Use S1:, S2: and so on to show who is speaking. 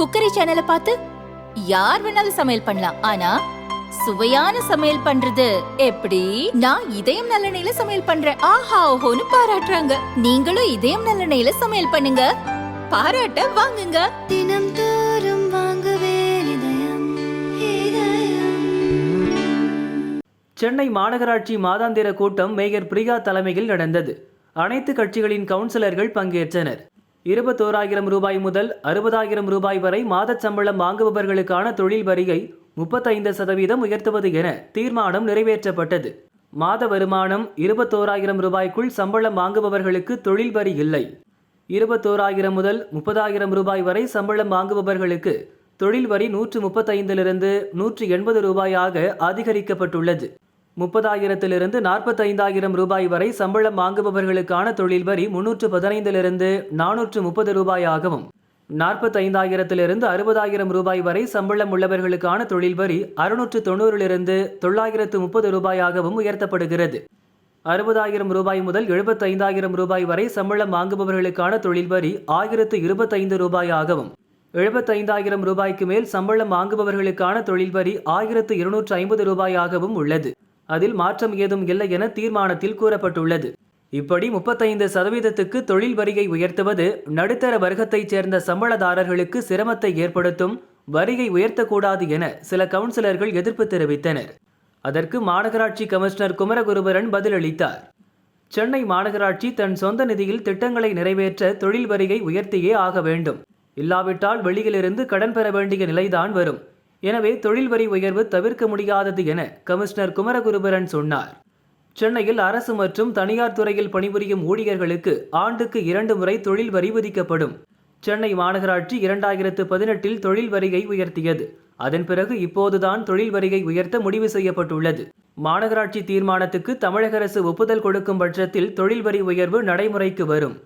S1: Cookery சேனலை பார்த்து யார் வேணாலும் சமையல் பண்ணலாம். ஆனா சுவையான சமையல் பண்றது எப்படி? நான் இதயம் நல்லெண்ணெயில சமையல் பண்றேன். ஆஹா ஓஹோன்னு பாராட்டுறாங்க. நீங்களும் இதயம் நல்லெண்ணெயில சமையல் பண்ணுங்க, பாராட்ட வாங்குங்க.
S2: தினம் தோறும் வாங்குவே இதயம் இதயம்.
S3: சென்னை மாநகராட்சி மாதாந்திர கூட்டம் மேயர் பிரியா தலைமையில் நடந்தது. அனைத்து கட்சிகளின் கவுன்சிலர்கள் பங்கேற்றனர். 21,000 ரூபாய் முதல் 60,000 ரூபாய் வரை மாதச் சம்பளம் வாங்குபவர்களுக்கான தொழில் வரியை 35% உயர்த்துவது என தீர்மானம் நிறைவேற்றப்பட்டது. மாத வருமானம் 21,000 ரூபாய்க்குள் சம்பளம் வாங்குபவர்களுக்கு தொழில் வரி இல்லை. 21,000 முதல் 30,000 ரூபாய் வரை சம்பளம் வாங்குபவர்களுக்கு தொழில் வரி 135 180 ரூபாயாக அதிகரிக்கப்பட்டுள்ளது. 30,000 45,000 ரூபாய் வரை சம்பளம் வாங்குபவர்களுக்கான தொழில் வரி 315 430 ரூபாயாகவும், 45,000 60,000 ரூபாய் வரை சம்பளம் உள்ளவர்களுக்கான தொழில் வரி 690 930 ரூபாயாகவும் உயர்த்தப்படுகிறது. 60,000 ரூபாய் முதல் 75,000 ரூபாய் வரை சம்பளம் வாங்குபவர்களுக்கான தொழில் வரி 1,025 ரூபாயாகவும், 75,000 ரூபாய்க்கு மேல் சம்பளம் வாங்குபவர்களுக்கான தொழில் வரி 1,250 ரூபாயாகவும் உள்ளது. அதில் மாற்றம் ஏதும் இல்லை என தீர்மானத்தில் கூறப்பட்டுள்ளது. இப்படி 35%க்கு தொழில் வரியை உயர்த்துவது நடுத்தர வர்க்கத்தைச் சேர்ந்த சம்பளதாரர்களுக்கு சிரமத்தை ஏற்படுத்தும். வரியை உயர்த்தக்கூடாது என சில கவுன்சிலர்கள் எதிர்ப்பு தெரிவித்தனர். அதற்கு மாநகராட்சி கமிஷனர் குமரகுருபரன் பதிலளித்தார். சென்னை மாநகராட்சி தன் சொந்த நிதியில் திட்டங்களை நிறைவேற்ற தொழில் வரியை உயர்த்தியே ஆக வேண்டும். இல்லாவிட்டால் வெளியிலிருந்து கடன் பெற வேண்டிய நிலைதான் வரும். எனவே தொழில் வரி உயர்வு தவிர்க்க முடியாதது என கமிஷனர் குமரகுருபரன் சொன்னார். சென்னையில் அரசு மற்றும் தனியார் துறையில் பணிபுரியும் ஊழியர்களுக்கு ஆண்டுக்கு 2 முறை தொழில் வரி விதிக்கப்படும். சென்னை மாநகராட்சி 2018 தொழில் வரியை உயர்த்தியது. அதன் பிறகு இப்போதுதான் தொழில் வரியை உயர்த்த முடிவு செய்யப்பட்டுள்ளது. மாநகராட்சி தீர்மானத்துக்கு தமிழக அரசு ஒப்புதல் கொடுக்கும் பட்சத்தில் தொழில் வரி உயர்வு நடைமுறைக்கு வரும்.